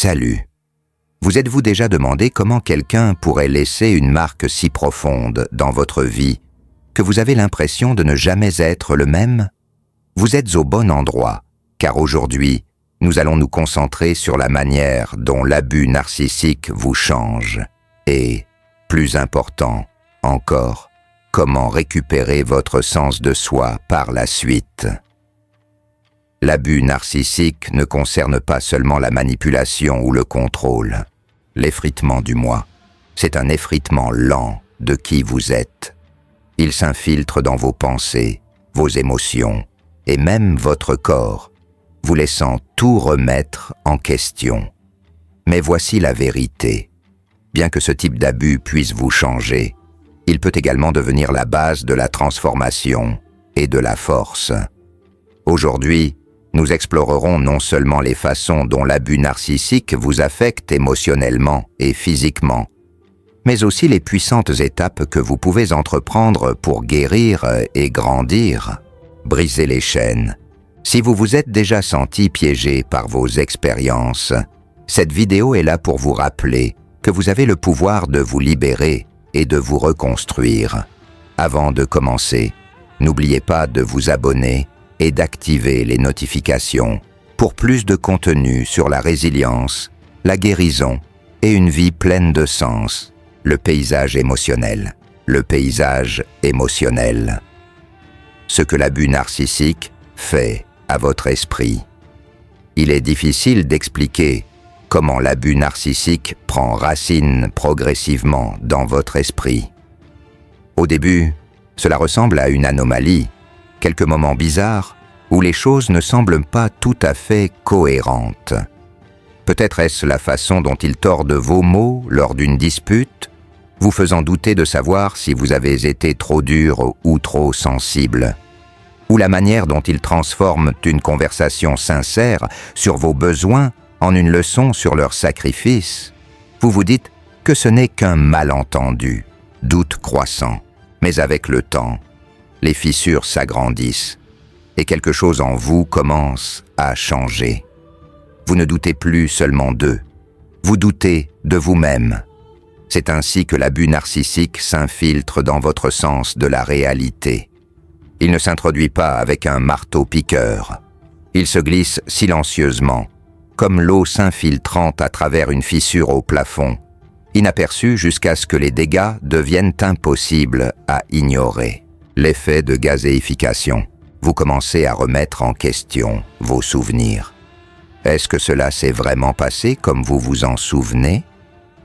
Salut. Vous êtes-vous déjà demandé comment quelqu'un pourrait laisser une marque si profonde dans votre vie que vous avez l'impression de ne jamais être le même? Vous êtes au bon endroit, car aujourd'hui, nous allons nous concentrer sur la manière dont l'abus narcissique vous change et, plus important encore, comment récupérer votre sens de soi par la suite. L'abus narcissique ne concerne pas seulement la manipulation ou le contrôle. L'effritement du moi, c'est un effritement lent de qui vous êtes. Il s'infiltre dans vos pensées, vos émotions et même votre corps, vous laissant tout remettre en question. Mais voici la vérité. Bien que ce type d'abus puisse vous changer, il peut également devenir la base de la transformation et de la force. Aujourd'hui, nous explorerons non seulement les façons dont l'abus narcissique vous affecte émotionnellement et physiquement, mais aussi les puissantes étapes que vous pouvez entreprendre pour guérir et grandir, briser les chaînes. Si vous vous êtes déjà senti piégé par vos expériences, cette vidéo est là pour vous rappeler que vous avez le pouvoir de vous libérer et de vous reconstruire. Avant de commencer, n'oubliez pas de vous abonner et d'activer les notifications pour plus de contenu sur la résilience, la guérison et une vie pleine de sens. Le paysage émotionnel. Le paysage émotionnel. Ce que l'abus narcissique fait à votre esprit. Il est difficile d'expliquer comment l'abus narcissique prend racine progressivement dans votre esprit. Au début, cela ressemble à une anomalie, quelques moments bizarres où les choses ne semblent pas tout à fait cohérentes. Peut-être est-ce la façon dont il tord vos mots lors d'une dispute, vous faisant douter de savoir si vous avez été trop dur ou trop sensible, ou la manière dont il transforme une conversation sincère sur vos besoins en une leçon sur leur sacrifice. Vous vous dites que ce n'est qu'un malentendu, doute croissant, mais avec le temps, les fissures s'agrandissent et quelque chose en vous commence à changer. Vous ne doutez plus seulement d'eux, vous doutez de vous-même. C'est ainsi que l'abus narcissique s'infiltre dans votre sens de la réalité. Il ne s'introduit pas avec un marteau-piqueur. Il se glisse silencieusement, comme l'eau s'infiltrant à travers une fissure au plafond, inaperçu jusqu'à ce que les dégâts deviennent impossibles à ignorer. L'effet de gazéification. Vous commencez à remettre en question vos souvenirs. Est-ce que cela s'est vraiment passé comme vous vous en souvenez?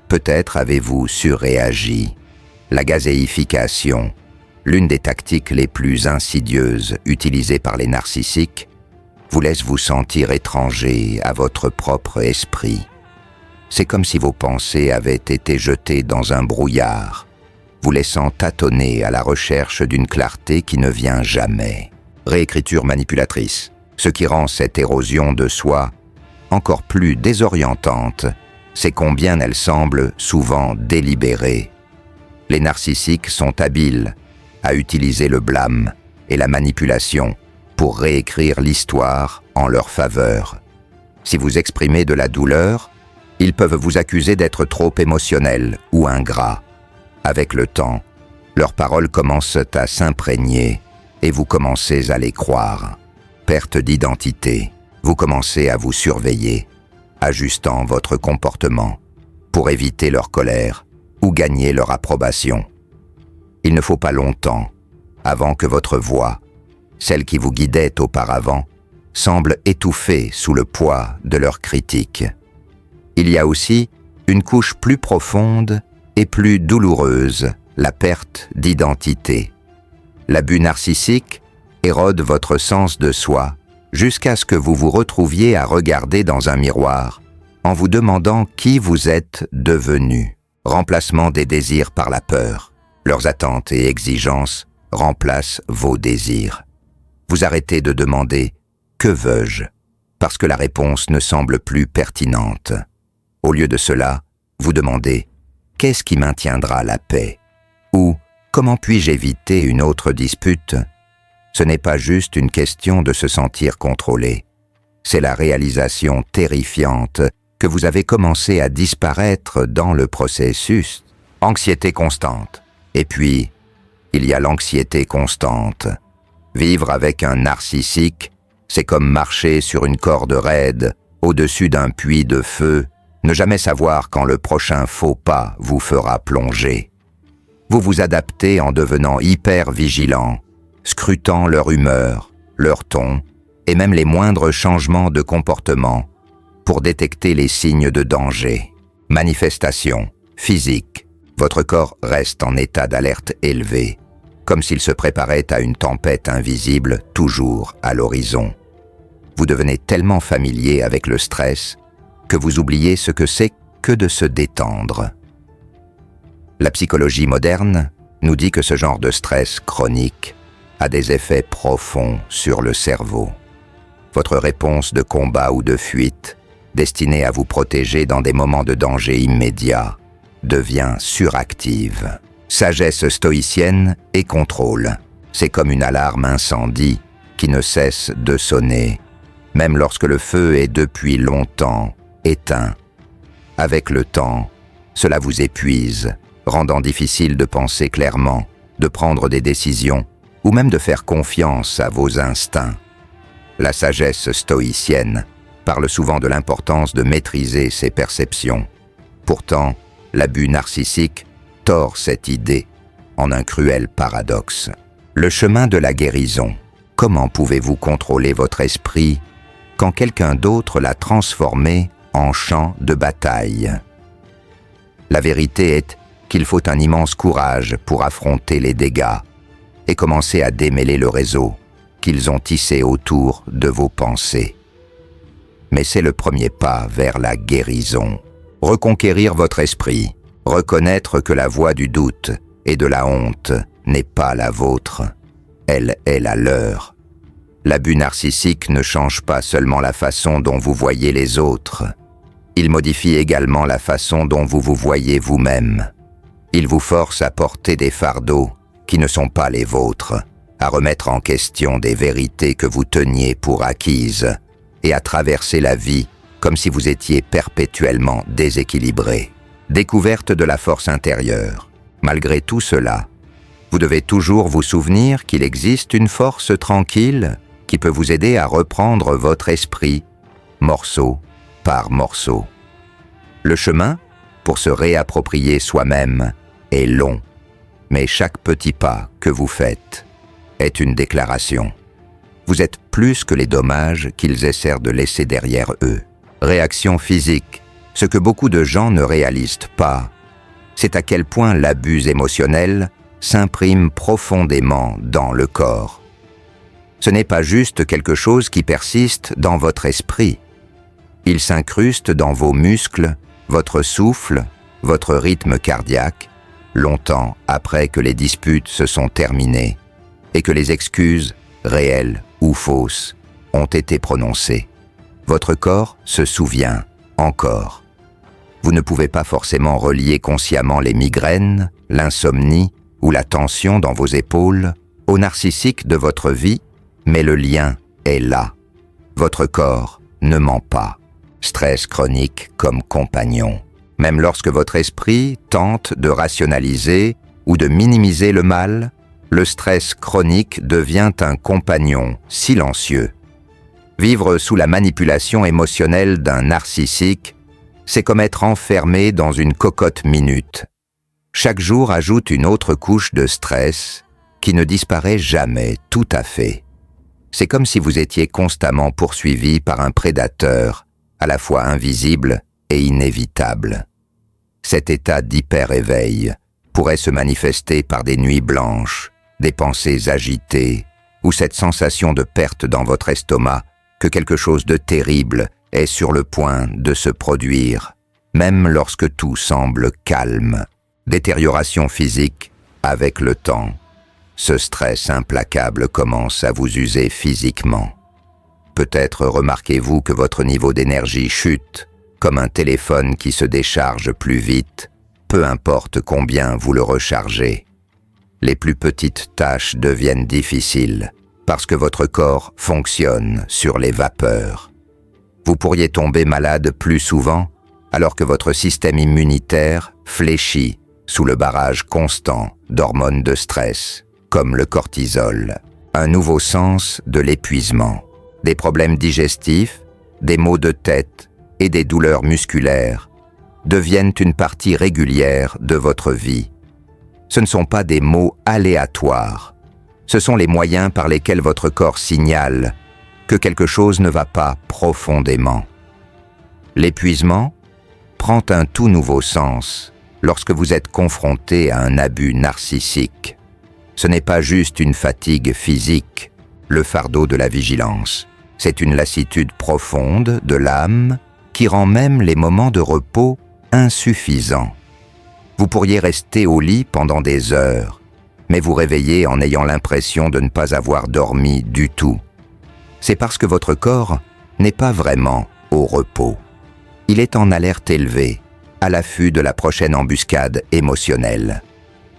Peut-être avez-vous surréagi. La gazéification, l'une des tactiques les plus insidieuses utilisées par les narcissiques, vous laisse vous sentir étranger à votre propre esprit. C'est comme si vos pensées avaient été jetées dans un brouillard, vous laissant tâtonner à la recherche d'une clarté qui ne vient jamais. Réécriture manipulatrice, ce qui rend cette érosion de soi encore plus désorientante, c'est combien elle semble souvent délibérée. Les narcissiques sont habiles à utiliser le blâme et la manipulation pour réécrire l'histoire en leur faveur. Si vous exprimez de la douleur, ils peuvent vous accuser d'être trop émotionnel ou ingrat. Avec le temps, leurs paroles commencent à s'imprégner et vous commencez à les croire. Perte d'identité, vous commencez à vous surveiller, ajustant votre comportement pour éviter leur colère ou gagner leur approbation. Il ne faut pas longtemps avant que votre voix, celle qui vous guidait auparavant, semble étouffée sous le poids de leurs critiques. Il y a aussi une couche plus profonde et plus douloureuse, la perte d'identité. L'abus narcissique érode votre sens de soi jusqu'à ce que vous vous retrouviez à regarder dans un miroir en vous demandant qui vous êtes devenu. Remplacement des désirs par la peur. Leurs attentes et exigences remplacent vos désirs. Vous arrêtez de demander « que veux-je » parce que la réponse ne semble plus pertinente. Au lieu de cela, vous demandez « qu'est-ce qui maintiendra la paix » ou « comment puis-je éviter une autre dispute ?» Ce n'est pas juste une question de se sentir contrôlé. C'est la réalisation terrifiante que vous avez commencé à disparaître dans le processus. Anxiété constante. Et puis, il y a l'anxiété constante. Vivre avec un narcissique, c'est comme marcher sur une corde raide, au-dessus d'un puits de feu, ne jamais savoir quand le prochain faux pas vous fera plonger. Vous vous adaptez en devenant hyper vigilant, scrutant leur humeur, leur ton, et même les moindres changements de comportement, pour détecter les signes de danger. Manifestation physique. Votre corps reste en état d'alerte élevé, comme s'il se préparait à une tempête invisible toujours à l'horizon. Vous devenez tellement familier avec le stress que vous oubliez ce que c'est que de se détendre. La psychologie moderne nous dit que ce genre de stress chronique a des effets profonds sur le cerveau. Votre réponse de combat ou de fuite, destinée à vous protéger dans des moments de danger immédiat, devient suractive. Sagesse stoïcienne et contrôle. C'est comme une alarme incendie qui ne cesse de sonner, même lorsque le feu est depuis longtemps éteint. Avec le temps, cela vous épuise, rendant difficile de penser clairement, de prendre des décisions ou même de faire confiance à vos instincts. La sagesse stoïcienne parle souvent de l'importance de maîtriser ses perceptions. Pourtant, l'abus narcissique tord cette idée en un cruel paradoxe. Le chemin de la guérison. Comment pouvez-vous contrôler votre esprit quand quelqu'un d'autre l'a transformé en champ de bataille? La vérité est qu'il faut un immense courage pour affronter les dégâts et commencer à démêler le réseau qu'ils ont tissé autour de vos pensées. Mais c'est le premier pas vers la guérison. Reconquérir votre esprit, reconnaître que la voie du doute et de la honte n'est pas la vôtre, elle est la leur. L'abus narcissique ne change pas seulement la façon dont vous voyez les autres, il modifie également la façon dont vous vous voyez vous-même. Il vous force à porter des fardeaux qui ne sont pas les vôtres, à remettre en question des vérités que vous teniez pour acquises et à traverser la vie comme si vous étiez perpétuellement déséquilibré. Découverte de la force intérieure. Malgré tout cela, vous devez toujours vous souvenir qu'il existe une force tranquille qui peut vous aider à reprendre votre esprit, morceau par morceau. Le chemin, pour se réapproprier soi-même, est long, mais chaque petit pas que vous faites est une déclaration. Vous êtes plus que les dommages qu'ils essaient de laisser derrière eux. Réaction physique. Ce que beaucoup de gens ne réalisent pas, c'est à quel point l'abus émotionnel s'imprime profondément dans le corps. Ce n'est pas juste quelque chose qui persiste dans votre esprit. Il s'incruste dans vos muscles, votre souffle, votre rythme cardiaque, longtemps après que les disputes se sont terminées et que les excuses, réelles ou fausses, ont été prononcées. Votre corps se souvient encore. Vous ne pouvez pas forcément relier consciemment les migraines, l'insomnie ou la tension dans vos épaules au narcissique de votre vie, mais le lien est là. Votre corps ne ment pas. Stress chronique comme compagnon. Même lorsque votre esprit tente de rationaliser ou de minimiser le mal, le stress chronique devient un compagnon silencieux. Vivre sous la manipulation émotionnelle d'un narcissique, c'est comme être enfermé dans une cocotte minute. Chaque jour ajoute une autre couche de stress qui ne disparaît jamais tout à fait. C'est comme si vous étiez constamment poursuivi par un prédateur, à la fois invisible et inévitable. Cet état d'hyper-éveil pourrait se manifester par des nuits blanches, des pensées agitées, ou cette sensation de perte dans votre estomac que quelque chose de terrible est sur le point de se produire, même lorsque tout semble calme. Détérioration physique avec le temps. Ce stress implacable commence à vous user physiquement. Peut-être remarquez-vous que votre niveau d'énergie chute, comme un téléphone qui se décharge plus vite, peu importe combien vous le rechargez. Les plus petites tâches deviennent difficiles, parce que votre corps fonctionne sur les vapeurs. Vous pourriez tomber malade plus souvent alors que votre système immunitaire fléchit sous le barrage constant d'hormones de stress, comme le cortisol. Un nouveau sens de l'épuisement, des problèmes digestifs, des maux de tête et des douleurs musculaires deviennent une partie régulière de votre vie. Ce ne sont pas des maux aléatoires, ce sont les moyens par lesquels votre corps signale que quelque chose ne va pas profondément. L'épuisement prend un tout nouveau sens lorsque vous êtes confronté à un abus narcissique. Ce n'est pas juste une fatigue physique, le fardeau de la vigilance. C'est une lassitude profonde de l'âme qui rend même les moments de repos insuffisants. Vous pourriez rester au lit pendant des heures, mais vous réveillez en ayant l'impression de ne pas avoir dormi du tout. C'est parce que votre corps n'est pas vraiment au repos. Il est en alerte élevée, à l'affût de la prochaine embuscade émotionnelle.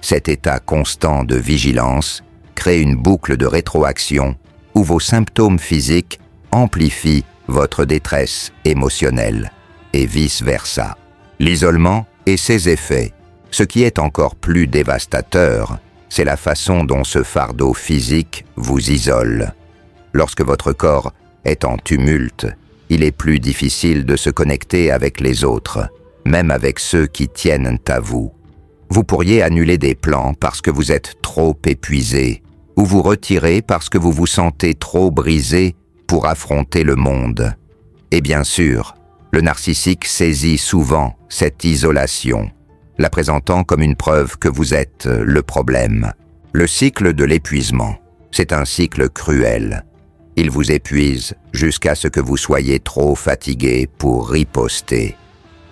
Cet état constant de vigilance crée une boucle de rétroaction où vos symptômes physiques amplifient votre détresse émotionnelle, et vice-versa. L'isolement et ses effets. Ce qui est encore plus dévastateur, c'est la façon dont ce fardeau physique vous isole. Lorsque votre corps est en tumulte, il est plus difficile de se connecter avec les autres, même avec ceux qui tiennent à vous. Vous pourriez annuler des plans parce que vous êtes trop épuisé, ou vous retirer parce que vous vous sentez trop brisé pour affronter le monde. Et bien sûr, le narcissique saisit souvent cette isolation, la présentant comme une preuve que vous êtes le problème. Le cycle de l'épuisement, c'est un cycle cruel. Il vous épuise jusqu'à ce que vous soyez trop fatigué pour riposter.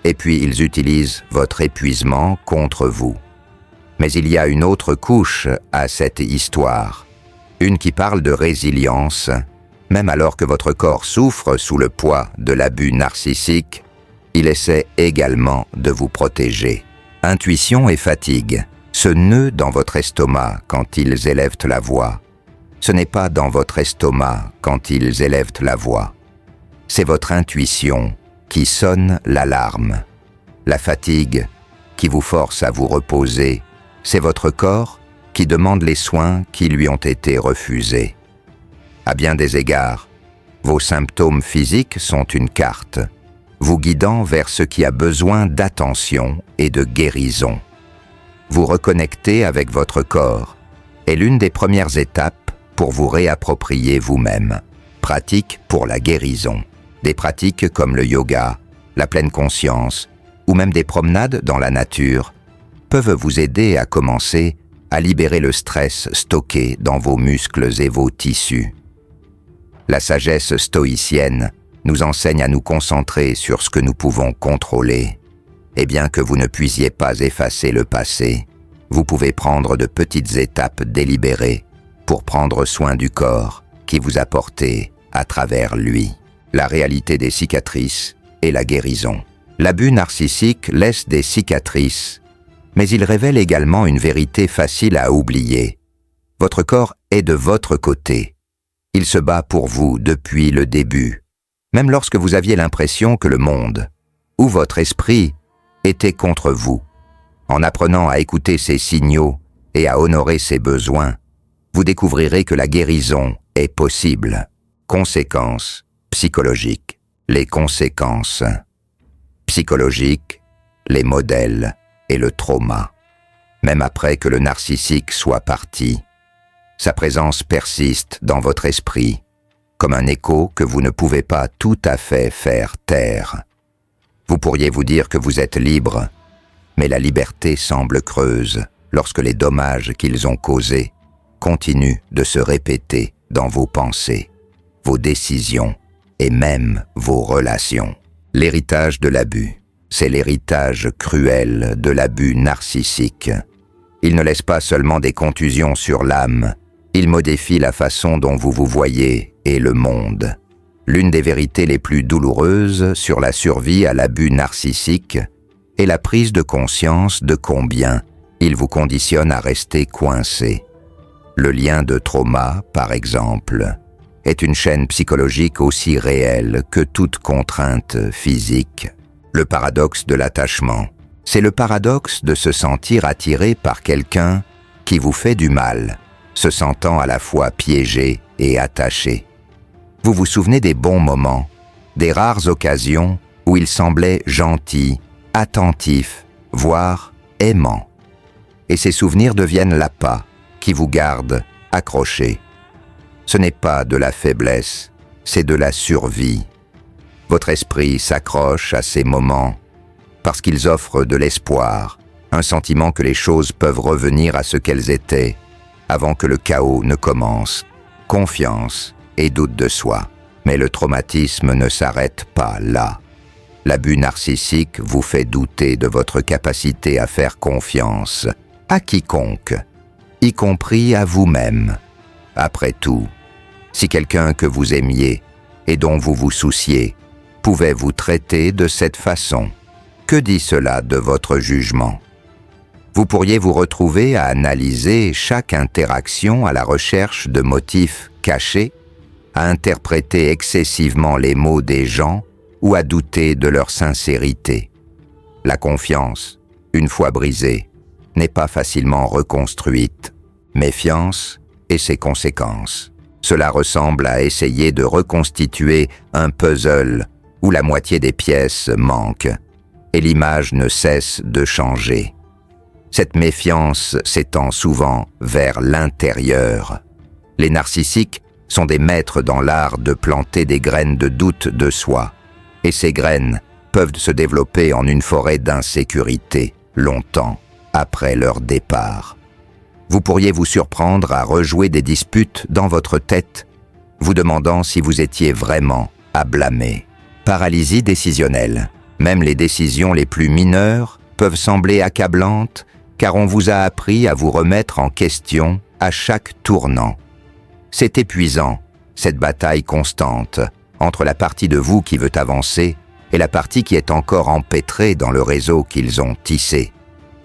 Et puis ils utilisent votre épuisement contre vous. Mais il y a une autre couche à cette histoire, une qui parle de résilience. Même alors que votre corps souffre sous le poids de l'abus narcissique, il essaie également de vous protéger. Intuition et fatigue, ce nœud dans votre estomac quand ils élèvent la voix. Ce n'est pas dans votre estomac quand ils élèvent la voix. C'est votre intuition qui sonne l'alarme. La fatigue qui vous force à vous reposer, c'est votre corps qui demande les soins qui lui ont été refusés. À bien des égards, vos symptômes physiques sont une carte, vous guidant vers ce qui a besoin d'attention et de guérison. Vous reconnecter avec votre corps est l'une des premières étapes pour vous réapproprier vous-même. Pratiques pour la guérison. Des pratiques comme le yoga, la pleine conscience ou même des promenades dans la nature peuvent vous aider à commencer à libérer le stress stocké dans vos muscles et vos tissus. La sagesse stoïcienne nous enseigne à nous concentrer sur ce que nous pouvons contrôler. Et bien que vous ne puissiez pas effacer le passé, vous pouvez prendre de petites étapes délibérées pour prendre soin du corps qui vous a porté à travers lui. La réalité des cicatrices et la guérison. L'abus narcissique laisse des cicatrices, mais il révèle également une vérité facile à oublier. Votre corps est de votre côté. Il se bat pour vous depuis le début, même lorsque vous aviez l'impression que le monde, ou votre esprit, était contre vous. En apprenant à écouter ses signaux et à honorer ses besoins, vous découvrirez que la guérison est possible. Conséquences psychologiques. Les conséquences psychologiques, les modèles et le trauma. Même après que le narcissique soit parti, sa présence persiste dans votre esprit, comme un écho que vous ne pouvez pas tout à fait faire taire. Vous pourriez vous dire que vous êtes libre, mais la liberté semble creuse lorsque les dommages qu'ils ont causés continuent de se répéter dans vos pensées, vos décisions et même vos relations. L'héritage de l'abus, c'est l'héritage cruel de l'abus narcissique. Il ne laisse pas seulement des contusions sur l'âme, il modifie la façon dont vous vous voyez et le monde. L'une des vérités les plus douloureuses sur la survie à l'abus narcissique est la prise de conscience de combien il vous conditionne à rester coincé. Le lien de trauma, par exemple, est une chaîne psychologique aussi réelle que toute contrainte physique. Le paradoxe de l'attachement. C'est le paradoxe de se sentir attiré par quelqu'un qui vous fait du mal, se sentant à la fois piégé et attaché. Vous vous souvenez des bons moments, des rares occasions où il semblait gentil, attentif, voire aimant. Et ces souvenirs deviennent l'appât qui vous garde accroché. Ce n'est pas de la faiblesse, c'est de la survie. Votre esprit s'accroche à ces moments parce qu'ils offrent de l'espoir, un sentiment que les choses peuvent revenir à ce qu'elles étaient avant que le chaos ne commence, confiance et doute de soi. Mais le traumatisme ne s'arrête pas là. L'abus narcissique vous fait douter de votre capacité à faire confiance à quiconque, y compris à vous-même. Après tout, si quelqu'un que vous aimiez et dont vous vous souciez pouvait vous traiter de cette façon, que dit cela de votre jugement? Vous pourriez vous retrouver à analyser chaque interaction à la recherche de motifs cachés, à interpréter excessivement les mots des gens ou à douter de leur sincérité. La confiance, une fois brisée, n'est pas facilement reconstruite. Méfiance et ses conséquences. Cela ressemble à essayer de reconstituer un puzzle où la moitié des pièces manque et l'image ne cesse de changer. Cette méfiance s'étend souvent vers l'intérieur. Les narcissiques sont des maîtres dans l'art de planter des graines de doute de soi, et ces graines peuvent se développer en une forêt d'insécurité longtemps après leur départ. Vous pourriez vous surprendre à rejouer des disputes dans votre tête, vous demandant si vous étiez vraiment à blâmer. Paralysie décisionnelle. Même les décisions les plus mineures peuvent sembler accablantes car on vous a appris à vous remettre en question à chaque tournant. C'est épuisant, cette bataille constante entre la partie de vous qui veut avancer et la partie qui est encore empêtrée dans le réseau qu'ils ont tissé.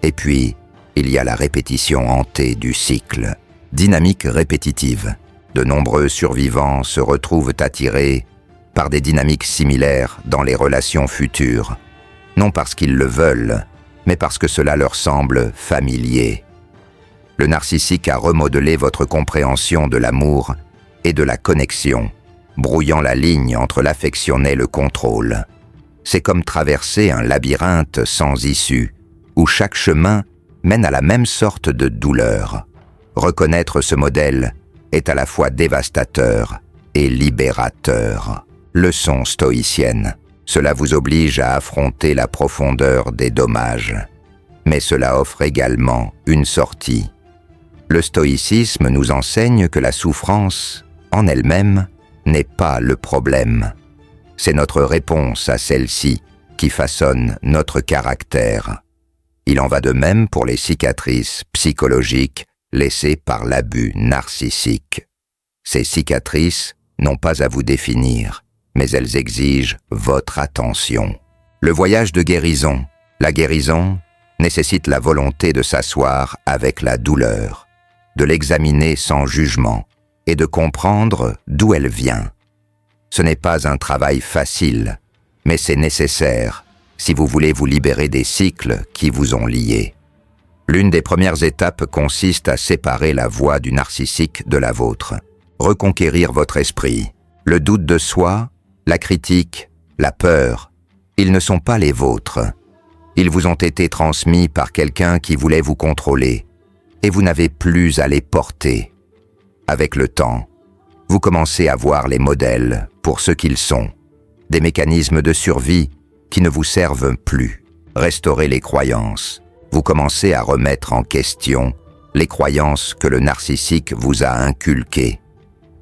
Et puis, il y a la répétition hantée du cycle. Dynamique répétitive. De nombreux survivants se retrouvent attirés par des dynamiques similaires dans les relations futures, non parce qu'ils le veulent, mais parce que cela leur semble familier. Le narcissique a remodelé votre compréhension de l'amour et de la connexion, brouillant la ligne entre l'affection et le contrôle. C'est comme traverser un labyrinthe sans issue, où chaque chemin mène à la même sorte de douleur. Reconnaître ce modèle est à la fois dévastateur et libérateur. Leçon stoïcienne. Cela vous oblige à affronter la profondeur des dommages. Mais cela offre également une sortie. Le stoïcisme nous enseigne que la souffrance, en elle-même, n'est pas le problème. C'est notre réponse à celle-ci qui façonne notre caractère. Il en va de même pour les cicatrices psychologiques laissées par l'abus narcissique. Ces cicatrices n'ont pas à vous définir, mais elles exigent votre attention. Le voyage de guérison. La guérison nécessite la volonté de s'asseoir avec la douleur, de l'examiner sans jugement et de comprendre d'où elle vient. Ce n'est pas un travail facile, mais c'est nécessaire si vous voulez vous libérer des cycles qui vous ont liés. L'une des premières étapes consiste à séparer la voix du narcissique de la vôtre, reconquérir votre esprit. Le doute de soi, la critique, la peur, ils ne sont pas les vôtres. Ils vous ont été transmis par quelqu'un qui voulait vous contrôler, et vous n'avez plus à les porter. Avec le temps, vous commencez à voir les modèles pour ce qu'ils sont, des mécanismes de survie qui ne vous servent plus. Restaurez les croyances. Vous commencez à remettre en question les croyances que le narcissique vous a inculquées,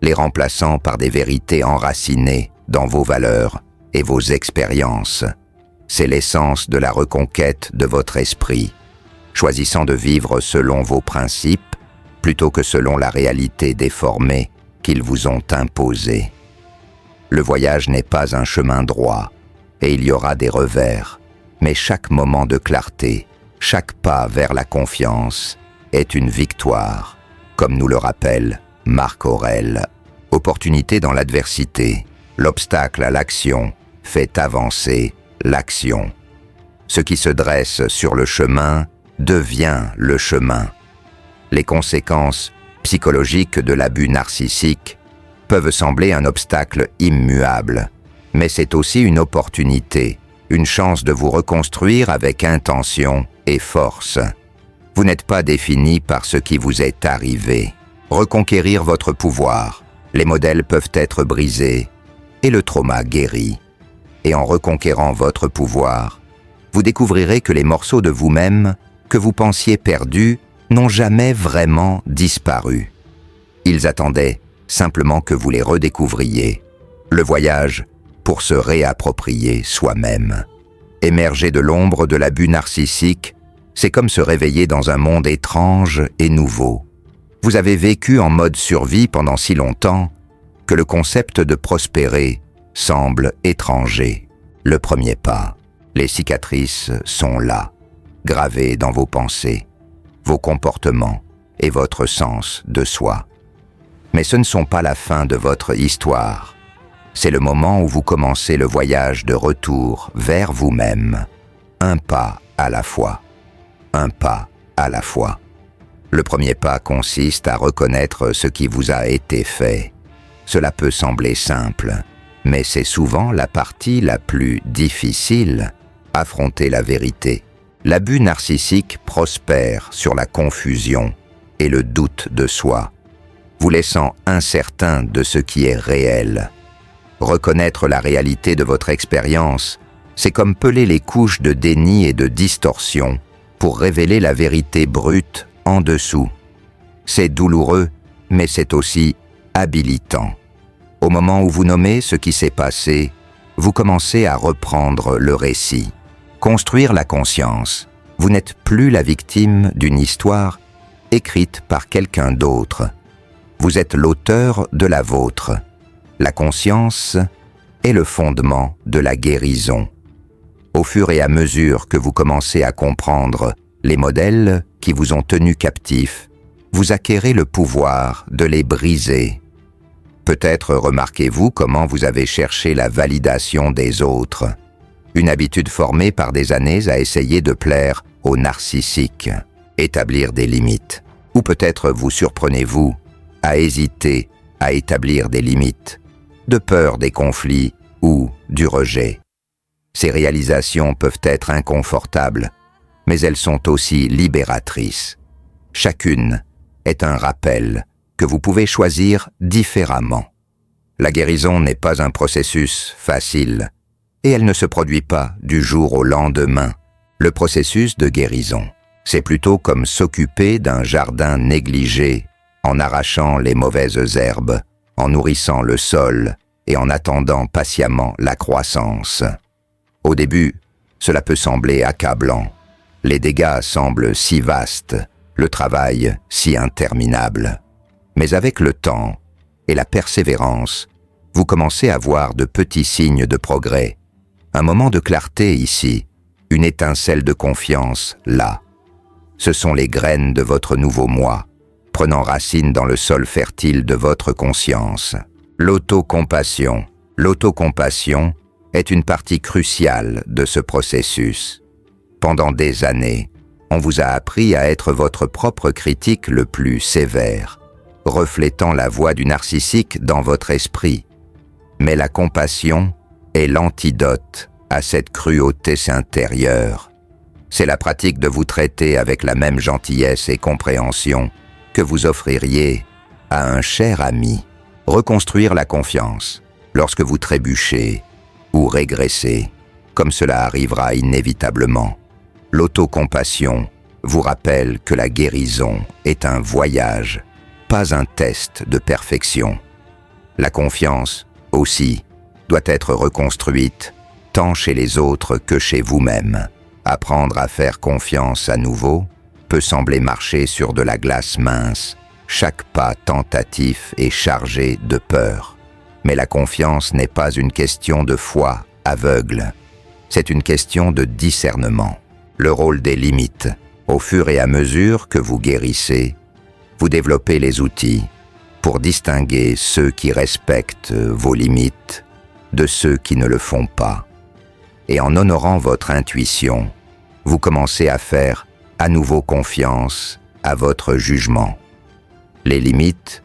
les remplaçant par des vérités enracinées dans vos valeurs et vos expériences. C'est l'essence de la reconquête de votre esprit, choisissant de vivre selon vos principes plutôt que selon la réalité déformée qu'ils vous ont imposée. Le voyage n'est pas un chemin droit, et il y aura des revers, mais chaque moment de clarté, chaque pas vers la confiance est une victoire, comme nous le rappelle Marc Aurèle. Opportunité dans l'adversité, l'obstacle à l'action fait avancer l'action. Ce qui se dresse sur le chemin devient le chemin. Les conséquences psychologiques de l'abus narcissique peuvent sembler un obstacle immuable, mais c'est aussi une opportunité, une chance de vous reconstruire avec intention et force. Vous n'êtes pas défini par ce qui vous est arrivé. Reconquérir votre pouvoir. Les modèles peuvent être brisés et le trauma guéri. Et en reconquérant votre pouvoir, vous découvrirez que les morceaux de vous-même que vous pensiez perdus n'ont jamais vraiment disparu. Ils attendaient simplement que vous les redécouvriez. Le voyage pour se réapproprier soi-même. Émerger de l'ombre de l'abus narcissique, c'est comme se réveiller dans un monde étrange et nouveau. Vous avez vécu en mode survie pendant si longtemps que le concept de prospérer semble étranger. Le premier pas, les cicatrices sont là, gravées dans vos pensées, vos comportements et votre sens de soi. Mais ce ne sont pas la fin de votre histoire. C'est le moment où vous commencez le voyage de retour vers vous-même, un pas à la fois. Un pas à la fois. Le premier pas consiste à reconnaître ce qui vous a été fait. Cela peut sembler simple, mais c'est souvent la partie la plus difficile, affronter la vérité. L'abus narcissique prospère sur la confusion et le doute de soi, vous laissant incertain de ce qui est réel. Reconnaître la réalité de votre expérience, c'est comme peler les couches de déni et de distorsion pour révéler la vérité brute en dessous. C'est douloureux, mais c'est aussi habilitant. Au moment où vous nommez ce qui s'est passé, vous commencez à reprendre le récit. Construire la conscience. Vous n'êtes plus la victime d'une histoire écrite par quelqu'un d'autre. Vous êtes l'auteur de la vôtre. La conscience est le fondement de la guérison. Au fur et à mesure que vous commencez à comprendre les modèles qui vous ont tenu captifs, vous acquérez le pouvoir de les briser. Peut-être remarquez-vous comment vous avez cherché la validation des autres, une habitude formée par des années à essayer de plaire aux narcissiques, établir des limites. Ou peut-être vous surprenez-vous à hésiter à établir des limites, de peur des conflits ou du rejet. Ces réalisations peuvent être inconfortables, mais elles sont aussi libératrices. Chacune est un rappel que vous pouvez choisir différemment. La guérison n'est pas un processus facile, et elle ne se produit pas du jour au lendemain. Le processus de guérison, c'est plutôt comme s'occuper d'un jardin négligé, en arrachant les mauvaises herbes, en nourrissant le sol et en attendant patiemment la croissance. Au début, cela peut sembler accablant. Les dégâts semblent si vastes, le travail si interminable. Mais avec le temps et la persévérance, vous commencez à voir de petits signes de progrès. Un moment de clarté ici, une étincelle de confiance là. Ce sont les graines de votre nouveau moi, prenant racine dans le sol fertile de votre conscience. L'autocompassion. L'autocompassion est une partie cruciale de ce processus. Pendant des années, on vous a appris à être votre propre critique le plus sévère, reflétant la voix du narcissique dans votre esprit. Mais la compassion est l'antidote à cette cruauté intérieure. C'est la pratique de vous traiter avec la même gentillesse et compréhension que vous offririez à un cher ami. Reconstruire la confiance lorsque vous trébuchez ou régressez, comme cela arrivera inévitablement. L'autocompassion vous rappelle que la guérison est un voyage, pas un test de perfection. La confiance, aussi, doit être reconstruite tant chez les autres que chez vous-même. Apprendre à faire confiance à nouveau peut sembler marcher sur de la glace mince. Chaque pas tentatif est chargé de peur. Mais la confiance n'est pas une question de foi aveugle. C'est une question de discernement. Le rôle des limites. Au fur et à mesure que vous guérissez, vous développez les outils pour distinguer ceux qui respectent vos limites de ceux qui ne le font pas. Et en honorant votre intuition vous commencez à faire à nouveau confiance à votre jugement. Les limites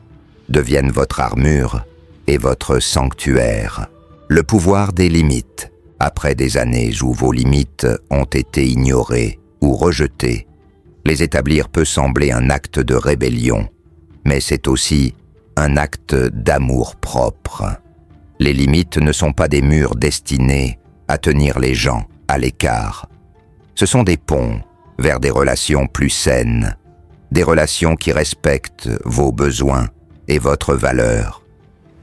deviennent votre armure et votre sanctuaire. Le pouvoir des limites, après des années où vos limites ont été ignorées ou rejetées, les établir peut sembler un acte de rébellion, mais c'est aussi un acte d'amour propre. Les limites ne sont pas des murs destinés à tenir les gens à l'écart. Ce sont des ponts vers des relations plus saines, des relations qui respectent vos besoins et votre valeur.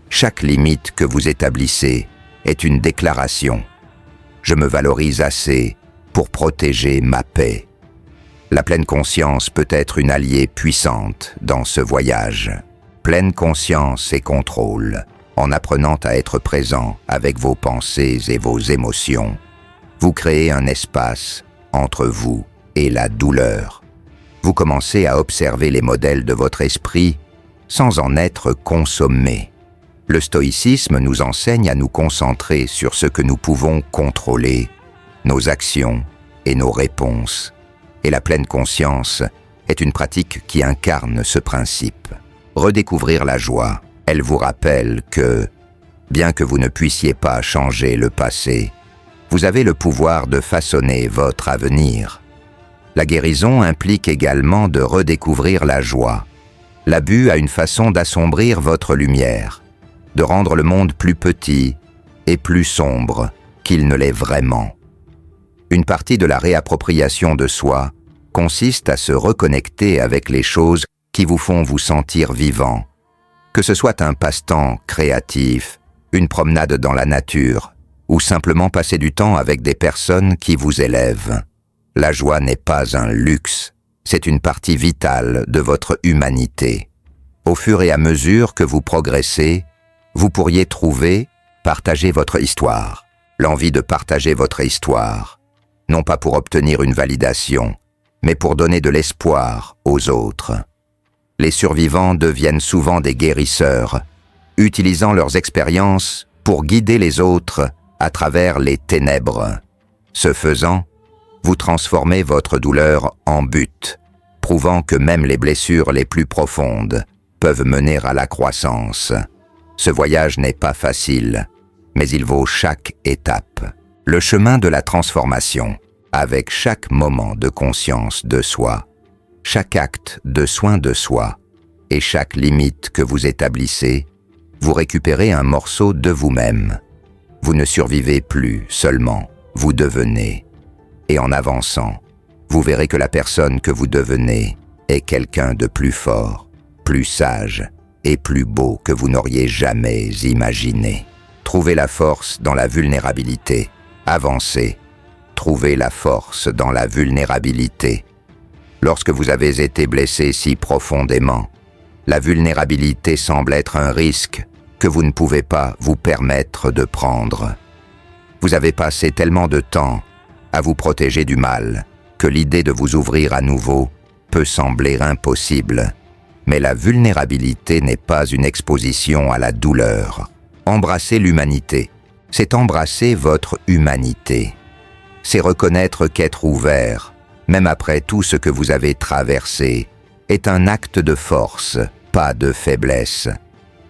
Chaque limite que vous établissez est une déclaration. Je me valorise assez pour protéger ma paix. La pleine conscience peut être une alliée puissante dans ce voyage. Pleine conscience et contrôle, en apprenant à être présent avec vos pensées et vos émotions. Vous créez un espace entre vous et la douleur. Vous commencez à observer les modèles de votre esprit sans en être consommé. Le stoïcisme nous enseigne à nous concentrer sur ce que nous pouvons contrôler, nos actions et nos réponses. Et la pleine conscience est une pratique qui incarne ce principe. Redécouvrir la joie, elle vous rappelle que, bien que vous ne puissiez pas changer le passé, vous avez le pouvoir de façonner votre avenir. La guérison implique également de redécouvrir la joie. L'abus a une façon d'assombrir votre lumière, de rendre le monde plus petit et plus sombre qu'il ne l'est vraiment. Une partie de la réappropriation de soi consiste à se reconnecter avec les choses qui vous font vous sentir vivant, que ce soit un passe-temps créatif, une promenade dans la nature, ou simplement passer du temps avec des personnes qui vous élèvent. La joie n'est pas un luxe, c'est une partie vitale de votre humanité. Au fur et à mesure que vous progressez, vous pourriez partager votre histoire, l'envie de partager votre histoire, non pas pour obtenir une validation, mais pour donner de l'espoir aux autres. Les survivants deviennent souvent des guérisseurs, utilisant leurs expériences pour guider les autres à travers les ténèbres. Ce faisant, vous transformez votre douleur en but, prouvant que même les blessures les plus profondes peuvent mener à la croissance. Ce voyage n'est pas facile, mais il vaut chaque étape. Le chemin de la transformation, avec chaque moment de conscience de soi, chaque acte de soin de soi et chaque limite que vous établissez, vous récupérez un morceau de vous-même. Vous ne survivez plus seulement, vous devenez. Et en avançant, vous verrez que la personne que vous devenez est quelqu'un de plus fort, plus sage et plus beau que vous n'auriez jamais imaginé. Trouvez la force dans la vulnérabilité. Avancez. Trouvez la force dans la vulnérabilité. Lorsque vous avez été blessé si profondément, la vulnérabilité semble être un risque que vous ne pouvez pas vous permettre de prendre. Vous avez passé tellement de temps à vous protéger du mal que l'idée de vous ouvrir à nouveau peut sembler impossible. Mais la vulnérabilité n'est pas une exposition à la douleur. Embrasser l'humanité, c'est embrasser votre humanité. C'est reconnaître qu'être ouvert, même après tout ce que vous avez traversé, est un acte de force, pas de faiblesse.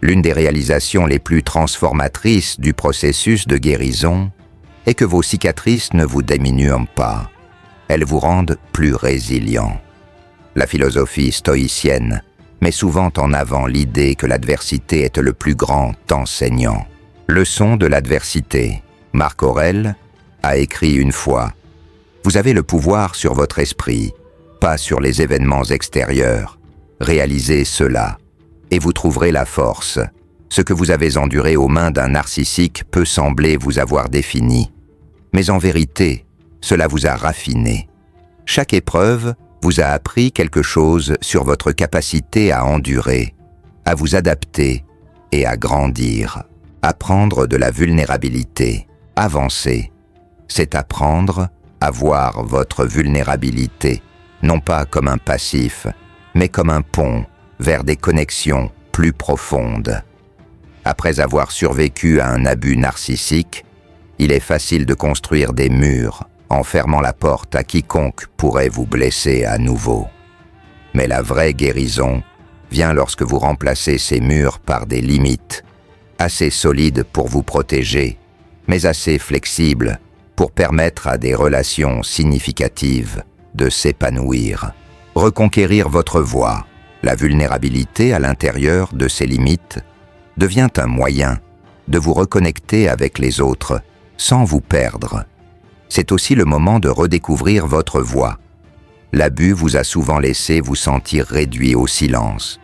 L'une des réalisations les plus transformatrices du processus de guérison est que vos cicatrices ne vous diminuent pas. Elles vous rendent plus résilient. La philosophie stoïcienne met souvent en avant l'idée que l'adversité est le plus grand enseignant. Leçon de l'adversité. Marc Aurèle a écrit une fois « Vous avez le pouvoir sur votre esprit, pas sur les événements extérieurs. Réalisez cela, et vous trouverez la force. Ce que vous avez enduré aux mains d'un narcissique peut sembler vous avoir défini. Mais en vérité, cela vous a raffiné. Chaque épreuve vous a appris quelque chose sur votre capacité à endurer, à vous adapter et à grandir. Apprendre de la vulnérabilité, avancer, c'est apprendre à voir votre vulnérabilité, non pas comme un passif, mais comme un pont vers des connexions plus profondes. Après avoir survécu à un abus narcissique, il est facile de construire des murs en fermant la porte à quiconque pourrait vous blesser à nouveau. Mais la vraie guérison vient lorsque vous remplacez ces murs par des limites, assez solides pour vous protéger, mais assez flexibles pour permettre à des relations significatives de s'épanouir. Reconquérir votre voix, la vulnérabilité à l'intérieur de ces limites, devient un moyen de vous reconnecter avec les autres sans vous perdre. C'est aussi le moment de redécouvrir votre voix. L'abus vous a souvent laissé vous sentir réduit au silence,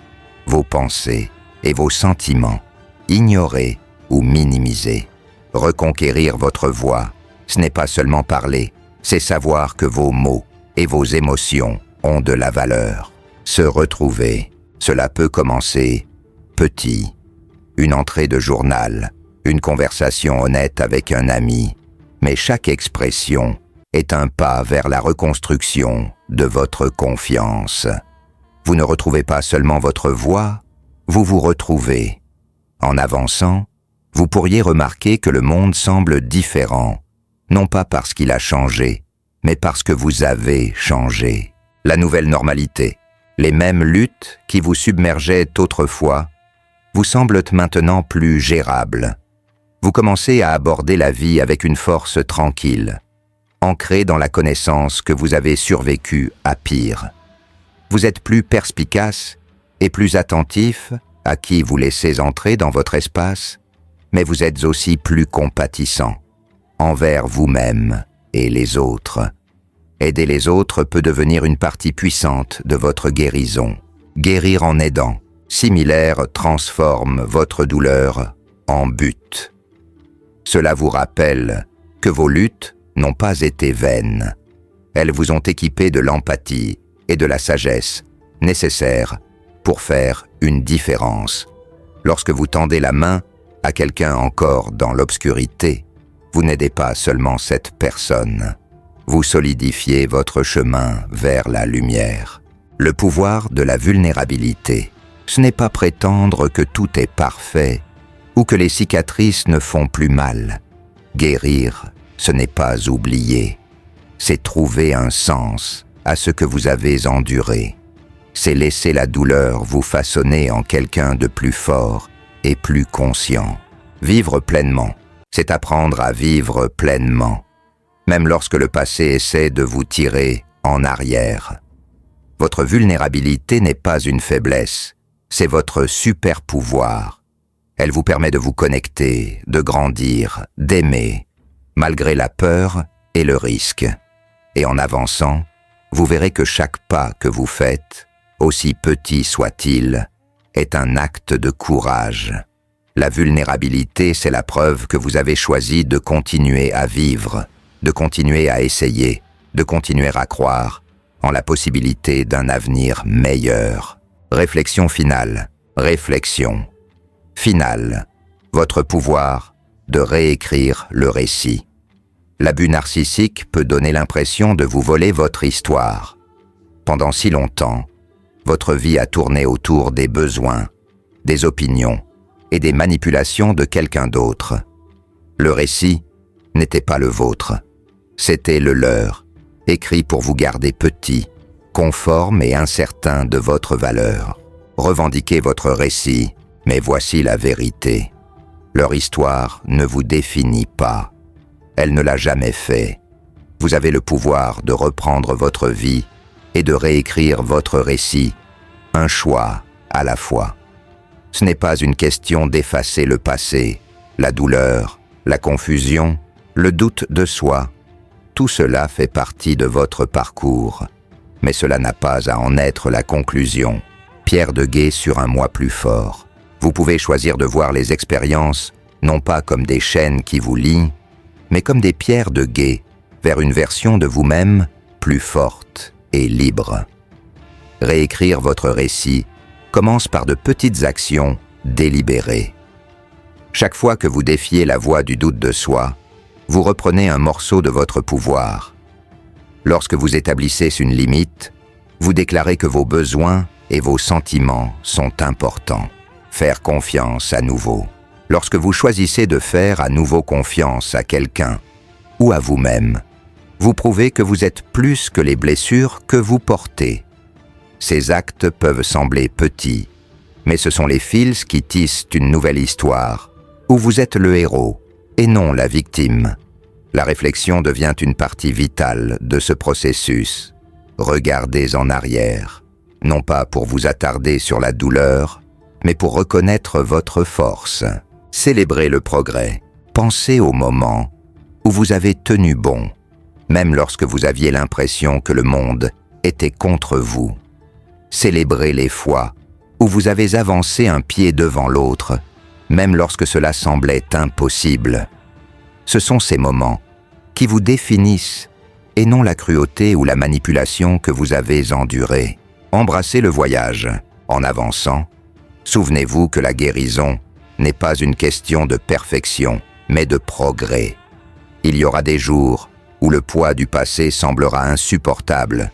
vos pensées et vos sentiments, ignorés ou minimisés. Reconquérir votre voix, ce n'est pas seulement parler, c'est savoir que vos mots et vos émotions ont de la valeur. Se retrouver, cela peut commencer petit. Une entrée de journal, une conversation honnête avec un ami, mais chaque expression est un pas vers la reconstruction de votre confiance. Vous ne retrouvez pas seulement votre voix, vous vous retrouvez. En avançant, vous pourriez remarquer que le monde semble différent, non pas parce qu'il a changé, mais parce que vous avez changé. La nouvelle normalité, les mêmes luttes qui vous submergeaient autrefois, vous semblent maintenant plus gérables. Vous commencez à aborder la vie avec une force tranquille, ancrée dans la connaissance que vous avez survécu à pire. Vous êtes plus perspicace et plus attentif à qui vous laissez entrer dans votre espace, mais vous êtes aussi plus compatissant envers vous-même et les autres. Aider les autres peut devenir une partie puissante de votre guérison. Guérir en aidant, similaire, transforme votre douleur en but. Cela vous rappelle que vos luttes n'ont pas été vaines. Elles vous ont équipé de l'empathie et de la sagesse nécessaires pour faire une différence. Lorsque vous tendez la main à quelqu'un encore dans l'obscurité, vous n'aidez pas seulement cette personne. Vous solidifiez votre chemin vers la lumière. Le pouvoir de la vulnérabilité, ce n'est pas prétendre que tout est parfait ou que les cicatrices ne font plus mal. Guérir, ce n'est pas oublier. C'est trouver un sens à ce que vous avez enduré. C'est laisser la douleur vous façonner en quelqu'un de plus fort et plus conscient. Vivre pleinement, c'est apprendre à vivre pleinement, même lorsque le passé essaie de vous tirer en arrière. Votre vulnérabilité n'est pas une faiblesse, c'est votre super pouvoir. Elle vous permet de vous connecter, de grandir, d'aimer, malgré la peur et le risque. Et en avançant, vous verrez que chaque pas que vous faites, aussi petit soit-il, est un acte de courage. La vulnérabilité, c'est la preuve que vous avez choisi de continuer à vivre, de continuer à essayer, de continuer à croire en la possibilité d'un avenir meilleur. Réflexion finale. Réflexion finale. Votre pouvoir de réécrire le récit. L'abus narcissique peut donner l'impression de vous voler votre histoire. Pendant si longtemps, votre vie a tourné autour des besoins, des opinions et des manipulations de quelqu'un d'autre. Le récit n'était pas le vôtre, c'était le leur, écrit pour vous garder petit, conforme et incertain de votre valeur. Revendiquez votre récit, mais voici la vérité. Leur histoire ne vous définit pas. Elle ne l'a jamais fait. Vous avez le pouvoir de reprendre votre vie et de réécrire votre récit, un choix à la fois. Ce n'est pas une question d'effacer le passé, la douleur, la confusion, le doute de soi. Tout cela fait partie de votre parcours, mais cela n'a pas à en être la conclusion. Pierre de Gué sur un moi plus fort. Vous pouvez choisir de voir les expériences non pas comme des chaînes qui vous lient, mais comme des pierres de guet vers une version de vous-même plus forte et libre. Réécrire votre récit commence par de petites actions délibérées. Chaque fois que vous défiez la voie du doute de soi, vous reprenez un morceau de votre pouvoir. Lorsque vous établissez une limite, vous déclarez que vos besoins et vos sentiments sont importants. Faire confiance à nouveau. Lorsque vous choisissez de faire à nouveau confiance à quelqu'un ou à vous-même, Vous prouvez que vous êtes plus que les blessures que vous portez. Ces actes peuvent sembler petits, mais ce sont les fils qui tissent une nouvelle histoire, où vous êtes le héros et non la victime. La réflexion devient une partie vitale de ce processus. Regardez en arrière, non pas pour vous attarder sur la douleur, mais pour reconnaître votre force. Célébrez le progrès. Pensez au moment où vous avez tenu bon, même lorsque vous aviez l'impression que le monde était contre vous. Célébrez les fois où vous avez avancé un pied devant l'autre, même lorsque cela semblait impossible. Ce sont ces moments qui vous définissent et non la cruauté ou la manipulation que vous avez endurée. Embrassez le voyage. En avançant, souvenez-vous que la guérison n'est pas une question de perfection, mais de progrès. Il y aura des jours où le poids du passé semblera insupportable,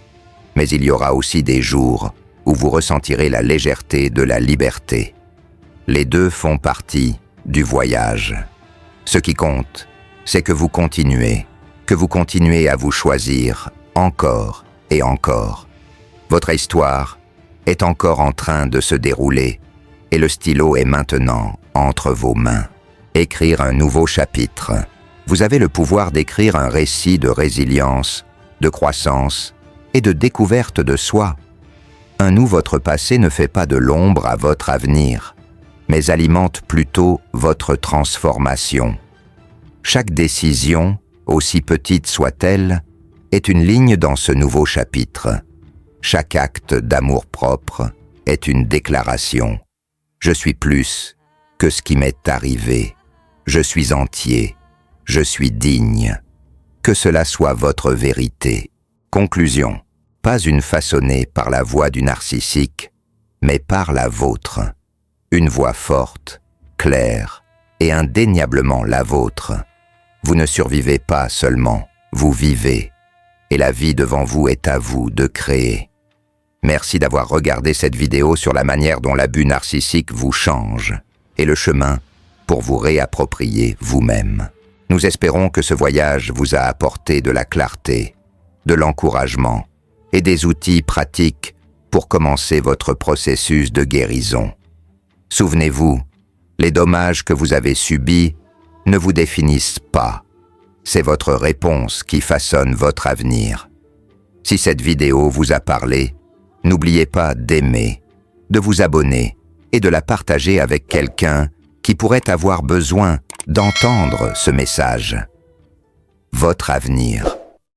mais il y aura aussi des jours où vous ressentirez la légèreté de la liberté. Les deux font partie du voyage. Ce qui compte, c'est que vous continuez à vous choisir encore et encore. Votre histoire est encore en train de se dérouler et le stylo est maintenant entre vos mains. Écrire un nouveau chapitre. Vous avez le pouvoir d'écrire un récit de résilience, de croissance et de découverte de soi. Un où votre passé ne fait pas de l'ombre à votre avenir, mais alimente plutôt votre transformation. Chaque décision, aussi petite soit-elle, est une ligne dans ce nouveau chapitre. Chaque acte d'amour-propre est une déclaration. Je suis plus que ce qui m'est arrivé. Je suis entier. Je suis digne. Que cela soit votre vérité. Conclusion. Pas une façonnée par la voix du narcissique, mais par la vôtre. Une voix forte, claire et indéniablement la vôtre. Vous ne survivez pas seulement, vous vivez. Et la vie devant vous est à vous de créer. Merci d'avoir regardé cette vidéo sur la manière dont l'abus narcissique vous change et le chemin pour vous réapproprier vous-même. Nous espérons que ce voyage vous a apporté de la clarté, de l'encouragement et des outils pratiques pour commencer votre processus de guérison. Souvenez-vous, les dommages que vous avez subis ne vous définissent pas. C'est votre réponse qui façonne votre avenir. Si cette vidéo vous a parlé, n'oubliez pas d'aimer, de vous abonner et de la partager avec quelqu'un qui pourrait avoir besoin d'entendre ce message. Votre avenir